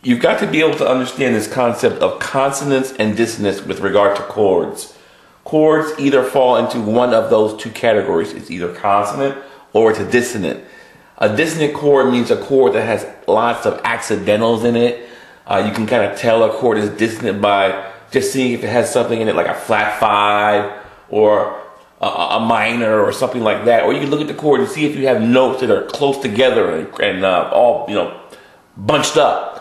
You've got to be able to understand this concept of consonance and dissonance with regard to chords. Chords either fall into one of those two categories. It's either consonant or it's a dissonant. A dissonant chord means a chord that has lots of accidentals in it. You can kind of tell a chord is dissonant by just seeing if it has something in it like a flat 5 or a minor or something like that. Or you can look at the chord and see if you have notes that are close together and all bunched up.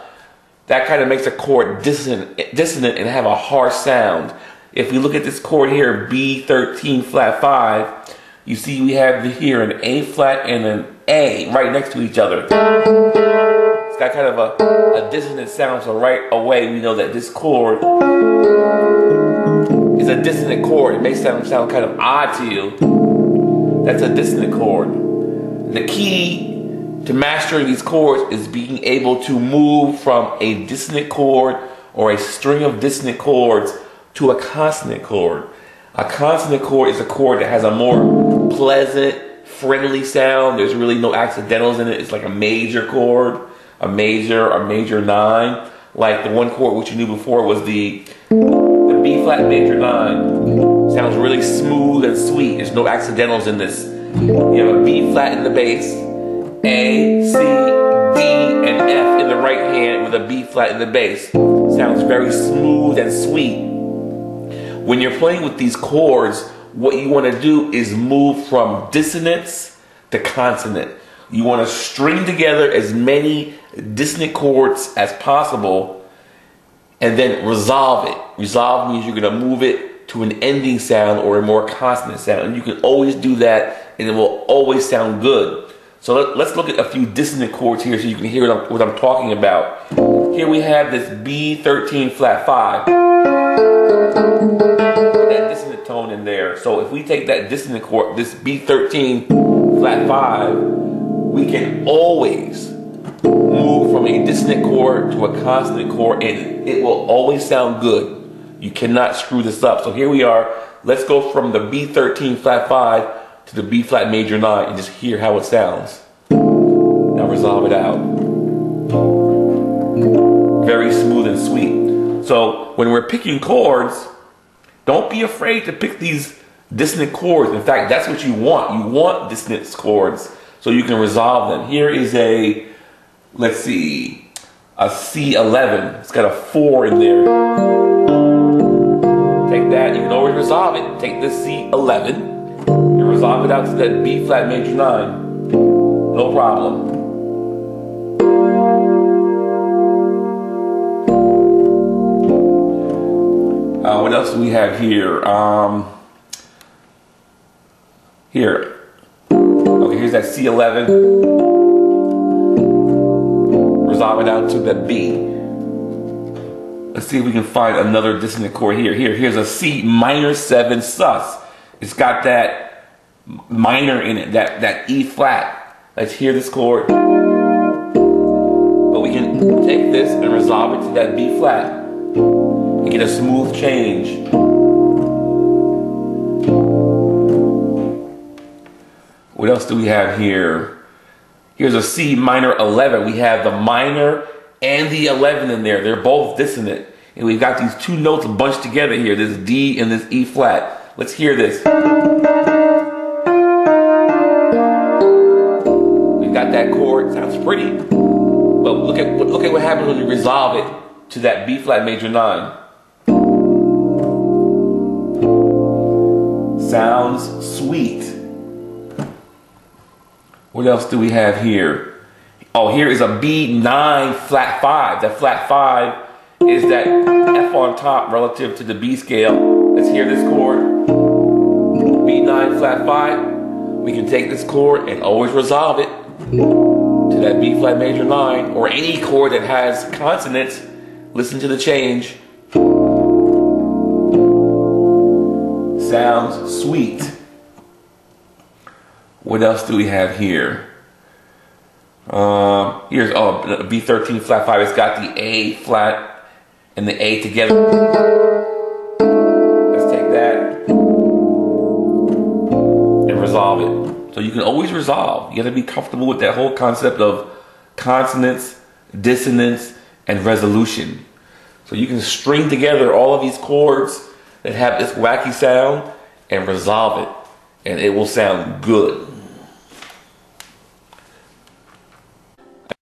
That kind of makes a chord dissonant and have a harsh sound. If we look at this chord here, B13 flat 5, you see we have here an A flat and an A right next to each other. It's got kind of a dissonant sound, so right away we know that this chord is a dissonant chord. It may sound kind of odd to you. That's a dissonant chord. The key to mastering these chords is being able to move from a dissonant chord or a string of dissonant chords to a consonant chord. A consonant chord is a chord that has a more pleasant, friendly sound. There's really no accidentals in it. It's like a major chord, a major 9. Like the one chord which you knew before was the B flat major 9. Sounds really smooth and sweet. There's no accidentals in this. You have a B flat in the bass, A, C, D, and F in the right hand with a B flat in the bass. Sounds very smooth and sweet. When you're playing with these chords, what you want to do is move from dissonance to consonant. You want to string together as many dissonant chords as possible and then resolve it. Resolve means you're going to move it to an ending sound or a more consonant sound. And you can always do that and it will always sound good. So let's look at a few dissonant chords here so you can hear what I'm talking about. Here we have this B13 flat 5. That dissonant tone in there. So if we take that dissonant chord, this B13 flat 5, we can always move from a dissonant chord to a consonant chord and it will always sound good. You cannot screw this up. So here we are. Let's go from the B13 flat 5 to the B flat major 9 and just hear how it sounds. Now resolve it out. Very smooth and sweet. So when we're picking chords, don't be afraid to pick these dissonant chords. In fact, that's what you want. You want dissonant chords so you can resolve them. Here is a, let's see, a C11. It's got a 4 in there. Take that. You can always resolve it. Take this C11 and resolve it out to that B flat major 9. No problem. What else do we have here? Here. Okay, here's that C11. Resolve it out to the B. Let's see if we can find another dissonant chord here. Here's a C minor 7 sus. It's got that minor in it, that E flat. Let's hear this chord. But we can take this and resolve it to that B flat. And get a smooth change. What else do we have here? Here's a C minor 11. We have the minor and the 11 in there. They're both dissonant. And we've got these two notes bunched together here, this D and this E flat. Let's hear this. We've got that chord. Sounds pretty. But look at what happens when you resolve it to that B flat major 9. Sounds sweet. What else do we have here? Oh, here is a B9 flat 5. That flat 5 is that F on top relative to the B scale. Let's hear this chord. B9 flat 5. We can take this chord and always resolve it to that B flat major 9 or any chord that has consonants. Listen to the change. Sounds sweet. What else do we have here? Here's B13 flat 5. It's got the A flat and the A together. Let's take that and resolve it. So you can always resolve. You got to be comfortable with that whole concept of consonants, dissonance, and resolution. So you can string together all of these chords that have this wacky sound and resolve it, and it will sound good.